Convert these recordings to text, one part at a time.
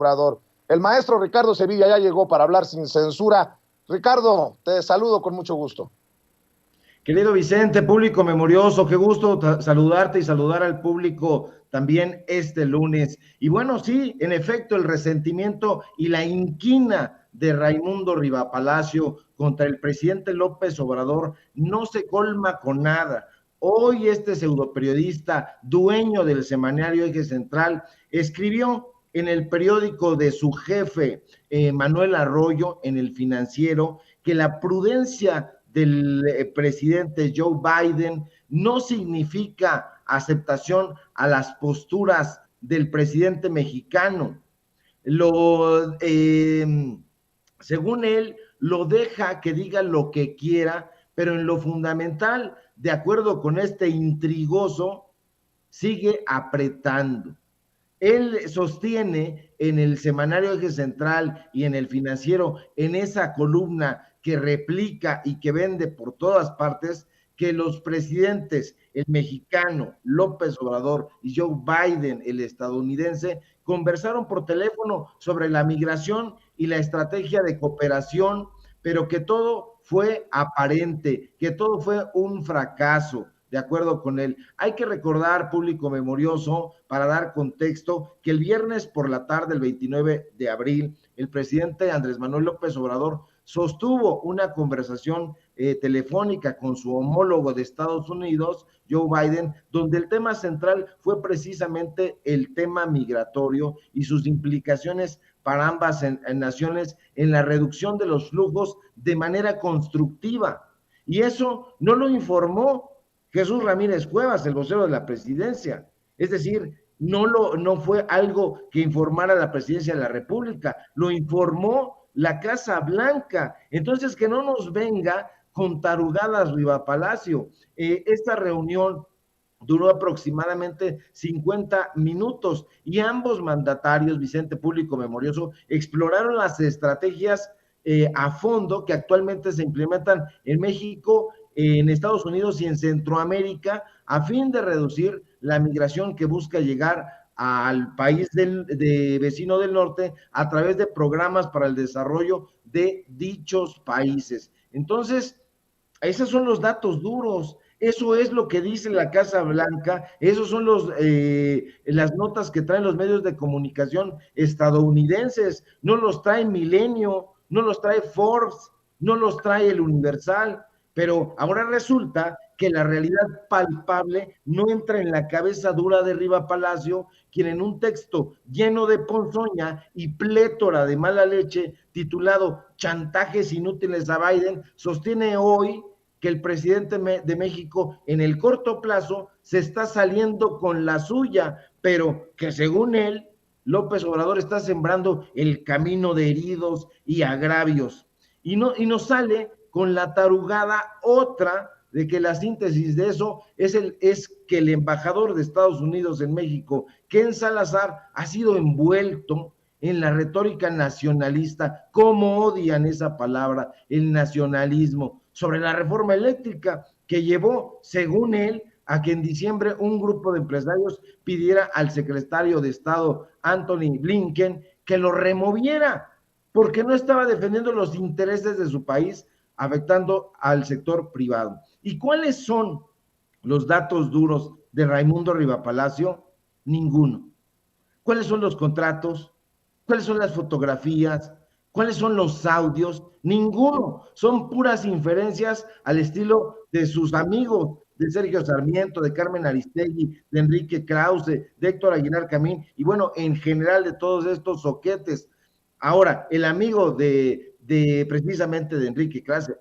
Obrador. El maestro Ricardo Sevilla ya llegó para hablar sin censura. Ricardo, te saludo con mucho gusto. Querido Vicente, público memorioso, qué gusto saludarte y saludar al público también este lunes. Y bueno, sí, en efecto, el resentimiento y la inquina de Raimundo Rivapalacio contra el presidente López Obrador no se colma con nada. Hoy este pseudoperiodista, dueño del semanario Eje Central, escribió en el periódico de su jefe, Manuel Arroyo, en El Financiero, que la prudencia del presidente Joe Biden no significa aceptación a las posturas del presidente mexicano. Según él, lo deja que diga lo que quiera, pero en lo fundamental, de acuerdo con este intrigoso, sigue apretando. Él sostiene en el semanario Eje Central y en El Financiero, en esa columna que replica y que vende por todas partes, que los presidentes, el mexicano López Obrador y Joe Biden, el estadounidense, conversaron por teléfono sobre la migración y la estrategia de cooperación, pero que todo fue aparente, que todo fue un fracaso. De acuerdo con él. Hay que recordar, público memorioso, para dar contexto, que el viernes por la tarde, el 29 de abril, el presidente Andrés Manuel López Obrador sostuvo una conversación telefónica con su homólogo de Estados Unidos, Joe Biden, donde el tema central fue precisamente el tema migratorio y sus implicaciones para ambas naciones en la reducción de los flujos de manera constructiva. Y eso no lo informó Jesús Ramírez Cuevas, el vocero de la presidencia. Es decir, no fue algo que informara la presidencia de la República, lo informó la Casa Blanca. Entonces, que no nos venga con tarugadas Rivapalacio. Esta reunión duró aproximadamente 50 minutos y ambos mandatarios, Vicente, público memorioso, exploraron las estrategias a fondo que actualmente se implementan en México, en Estados Unidos y en Centroamérica, a fin de reducir la migración que busca llegar al país vecino del norte a través de programas para el desarrollo de dichos países. Entonces, esos son los datos duros. Eso es lo que dice la Casa Blanca, esos son las notas que traen los medios de comunicación estadounidenses, no los trae Milenio, no los trae Forbes, no los trae el Universal, pero ahora resulta que la realidad palpable no entra en la cabeza dura de Rivapalacio, quien en un texto lleno de ponzoña y plétora de mala leche, titulado Chantajes inútiles a Biden, sostiene hoy que el presidente de México en el corto plazo se está saliendo con la suya, pero que según él, López Obrador está sembrando el camino de heridos y agravios. Y nos sale con la tarugada otra de que la síntesis de eso es que el embajador de Estados Unidos en México, Ken Salazar, ha sido envuelto en la retórica nacionalista. ¿Cómo odian esa palabra, el nacionalismo? Sobre la reforma eléctrica que llevó, según él, a que en diciembre un grupo de empresarios pidiera al secretario de Estado, Anthony Blinken, que lo removiera, porque no estaba defendiendo los intereses de su país, afectando al sector privado. ¿Y cuáles son los datos duros de Raimundo Rivapalacio? Ninguno. ¿Cuáles son los contratos? ¿Cuáles son las fotografías? ¿Cuáles son los audios? Ninguno. Son puras inferencias al estilo de sus amigos, de Sergio Sarmiento, de Carmen Aristegui, de Enrique Krause, de Héctor Aguilar Camín, y bueno, en general de todos estos soquetes. Ahora, el amigo precisamente de Enrique Krause,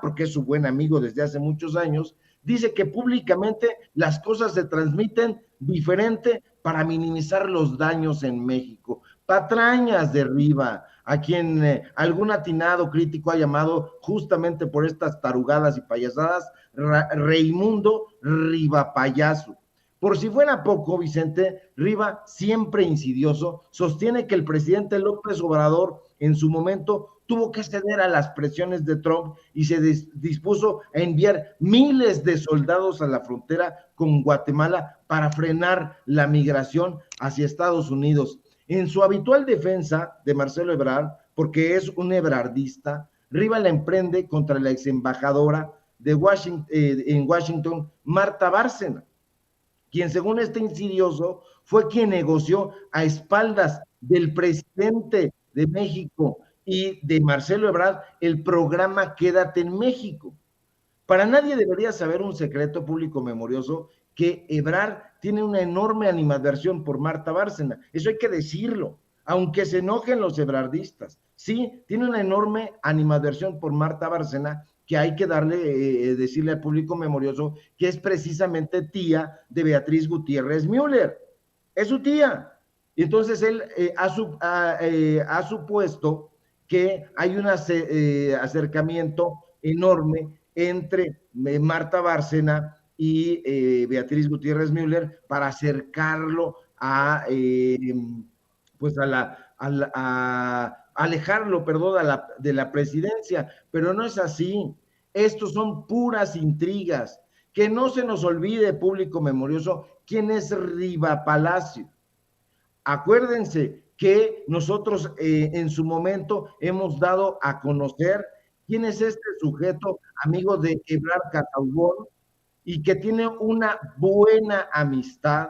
porque es su buen amigo desde hace muchos años, dice que públicamente las cosas se transmiten diferente para minimizar los daños en México. Patrañas de Riva, a quien algún atinado crítico ha llamado justamente por estas tarugadas y payasadas, Raimundo Rivapayaso. Por si fuera poco, Vicente, Riva, siempre insidioso, sostiene que el presidente López Obrador en su momento tuvo que ceder a las presiones de Trump y se dispuso a enviar miles de soldados a la frontera con Guatemala para frenar la migración hacia Estados Unidos. En su habitual defensa de Marcelo Ebrard, porque es un ebrardista, Riva la emprende contra la ex embajadora de Washington, en Washington, Marta Bárcena, quien según este insidioso fue quien negoció a espaldas del presidente de México y de Marcelo Ebrard el programa Quédate en México. Para nadie debería saber un secreto público memorioso que Ebrard tiene una enorme animadversión por Marta Bárcena. Eso hay que decirlo, aunque se enojen los ebrardistas. Sí, tiene una enorme animadversión por Marta Bárcena que hay que decirle al público memorioso que es precisamente tía de Beatriz Gutiérrez Müller. Es su tía. Y entonces él ha supuesto que hay un acercamiento enorme entre Marta Bárcena y Beatriz Gutiérrez Müller para acercarlo pues a alejarlo, perdón, de la presidencia, pero no es así. Estos son puras intrigas. Que no se nos olvide, público memorioso, quién es Riva Palacio. Acuérdense que nosotros en su momento hemos dado a conocer quién es este sujeto, amigo de Ebrard Casaubon, y que tiene una buena amistad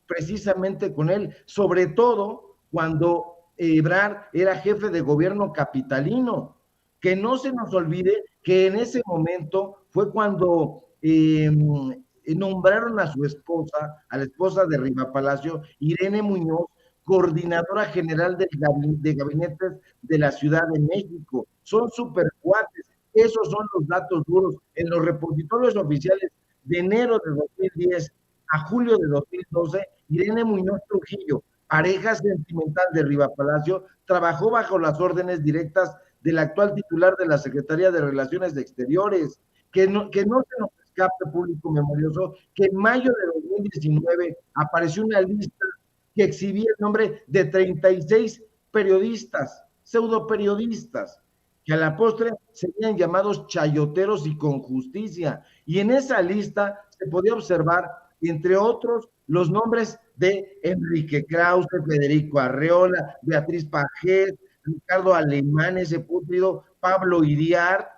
precisamente con él, sobre todo cuando Ebrard era jefe de gobierno capitalino. Que no se nos olvide que en ese momento fue cuando nombraron a su esposa, a la esposa de Riva Palacio, Irene Muñoz, coordinadora general de gabinetes de la Ciudad de México. Son supercuates. Esos son los datos duros. En los repositorios oficiales de enero de 2010 a julio de 2012, Irene Muñoz Trujillo, pareja sentimental de Riva Palacio, trabajó bajo las órdenes directas del actual titular de la Secretaría de Relaciones Exteriores. Que no se nos escape, público memorioso, que en mayo de 2019 apareció una lista que exhibía el nombre de 36 periodistas, pseudoperiodistas, que a la postre serían llamados chayoteros y con justicia. Y en esa lista se podía observar, entre otros, los nombres de Enrique Krause, Federico Arreola, Beatriz Pajés, Ricardo Alemán, ese pútrido, Pablo Iriart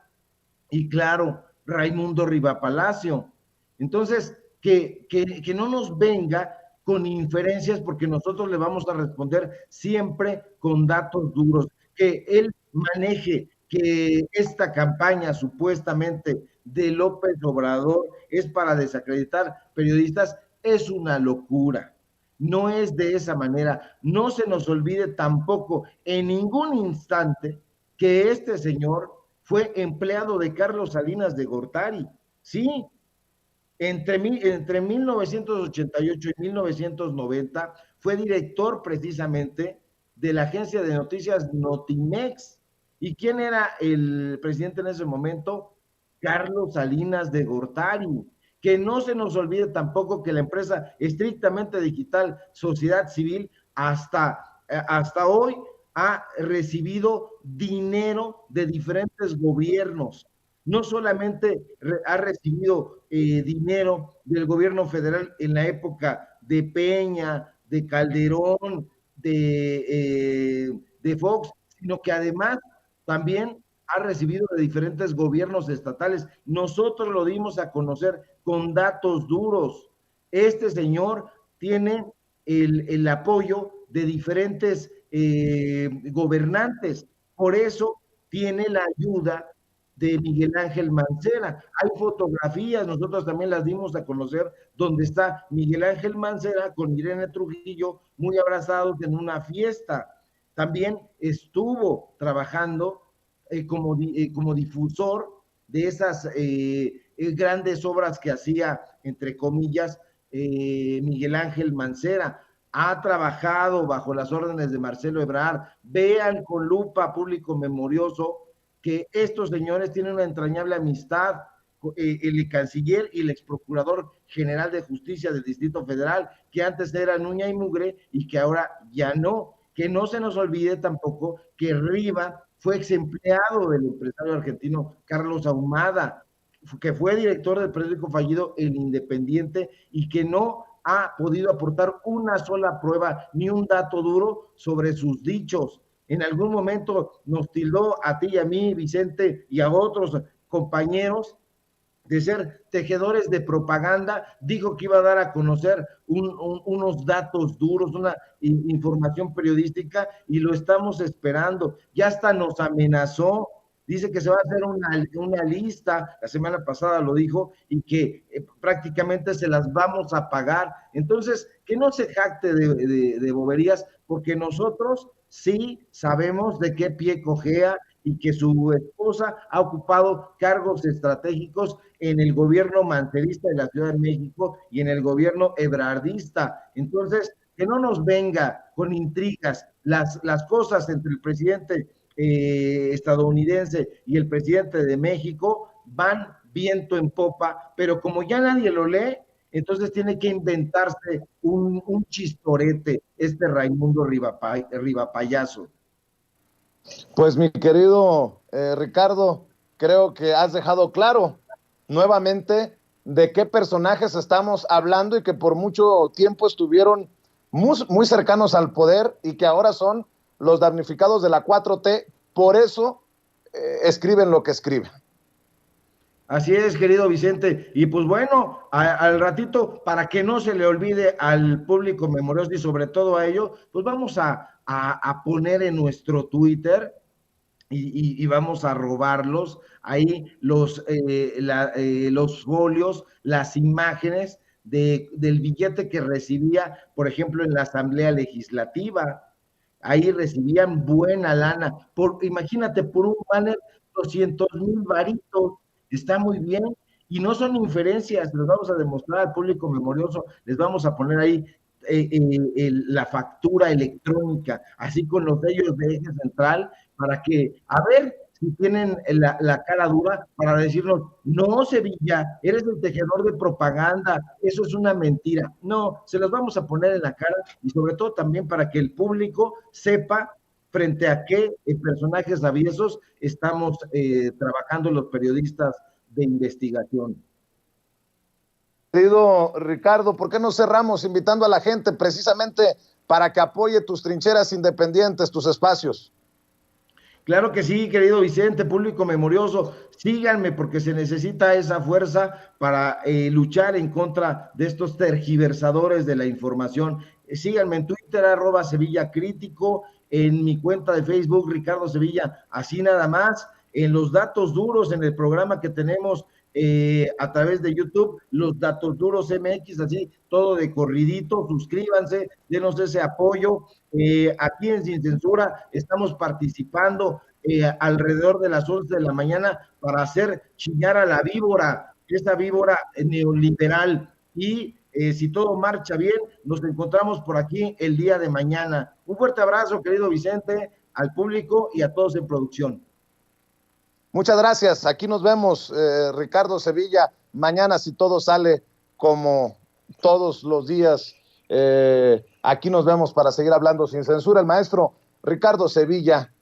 y, claro, Raimundo Riva Palacio. Entonces, que no nos venga con inferencias, porque nosotros le vamos a responder siempre con datos duros. Que él maneje que esta campaña supuestamente de López Obrador es para desacreditar periodistas, es una locura. No es de esa manera. No se nos olvide tampoco en ningún instante que este señor fue empleado de Carlos Salinas de Gortari. Sí, entre 1988 y 1990 fue director precisamente de la agencia de noticias Notimex. ¿Y quién era el presidente en ese momento? Carlos Salinas de Gortari. Que no se nos olvide tampoco que la empresa estrictamente digital Sociedad Civil hasta hoy ha recibido dinero de diferentes gobiernos. No solamente ha recibido dinero del gobierno federal en la época de Peña, de Calderón, de Fox, sino que además también ha recibido de diferentes gobiernos estatales. Nosotros lo dimos a conocer con datos duros. Este señor tiene el apoyo de diferentes gobernantes. Por eso tiene la ayuda de Miguel Ángel Mancera. Hay fotografías, nosotros también las dimos a conocer, donde está Miguel Ángel Mancera con Irene Trujillo muy abrazados en una fiesta. También estuvo trabajando como difusor de esas grandes obras que hacía, entre comillas, Miguel Ángel Mancera. Ha trabajado bajo las órdenes de Marcelo Ebrard. Vean con lupa, público memorioso, que estos señores tienen una entrañable amistad, el canciller y el ex procurador general de justicia del Distrito Federal, que antes era Nuña y Mugre y que ahora ya no. Que no se nos olvide tampoco que Riva fue ex empleado del empresario argentino Carlos Ahumada, que fue director del periódico fallido El Independiente y que no ha podido aportar una sola prueba ni un dato duro sobre sus dichos. En algún momento nos tildó a ti y a mí, Vicente, y a otros compañeros de ser tejedores de propaganda, dijo que iba a dar a conocer unos datos duros, una información periodística, y lo estamos esperando. Ya hasta nos amenazó, dice que se va a hacer una lista, la semana pasada lo dijo, y que prácticamente se las vamos a pagar. Entonces, que no se jacte de boberías, porque nosotros sí sabemos de qué pie cojea, y que su esposa ha ocupado cargos estratégicos en el gobierno mancerista de la Ciudad de México y en el gobierno ebrardista. Entonces, que no nos venga con intrigas las cosas entre el presidente estadounidense y el presidente de México van viento en popa, pero como ya nadie lo lee, entonces tiene que inventarse un chistorete, este Raimundo Rivapayazo. Pues mi querido Ricardo, creo que has dejado claro nuevamente de qué personajes estamos hablando y que por mucho tiempo estuvieron muy cercanos al poder y que ahora son los damnificados de la 4T, por eso escriben lo que escriben. Así es, querido Vicente. Y pues bueno, al ratito, para que no se le olvide al público memorioso y sobre todo a ello, pues vamos a poner en nuestro Twitter y vamos a robarlos ahí los folios, las imágenes del billete que recibía, por ejemplo, en la Asamblea Legislativa. Ahí recibían buena lana. Imagínate, por un banner, 200,000 varitos. Está muy bien. Y no son inferencias, les vamos a demostrar al público memorioso, les vamos a poner ahí la factura electrónica, así con los sellos de eje central, para que, a ver si tienen la cara dura para decirnos, no, Sevilla, eres el tejedor de propaganda, eso es una mentira. No, se los vamos a poner en la cara y sobre todo también para que el público sepa frente a qué personajes aviesos estamos trabajando los periodistas de investigación. Querido Ricardo, ¿por qué no cerramos invitando a la gente precisamente para que apoye tus trincheras independientes, tus espacios? Claro que sí, querido Vicente, público memorioso, síganme porque se necesita esa fuerza para luchar en contra de estos tergiversadores de la información. Síganme en Twitter, @Sevilla Crítico, en mi cuenta de Facebook, Ricardo Sevilla, así nada más, en los datos duros, en el programa que tenemos a través de YouTube, los datos duros MX, así, todo de corridito, suscríbanse, denos ese apoyo. Aquí en Sin Censura estamos participando alrededor de las 11 de la mañana para hacer chillar a la víbora, esta víbora neoliberal. Y si todo marcha bien, nos encontramos por aquí el día de mañana. Un fuerte abrazo, querido Vicente, al público y a todos en producción. Muchas gracias. Aquí nos vemos, Ricardo Sevilla, mañana si todo sale como todos los días. Aquí nos vemos para seguir hablando sin censura. El maestro Ricardo Sevilla,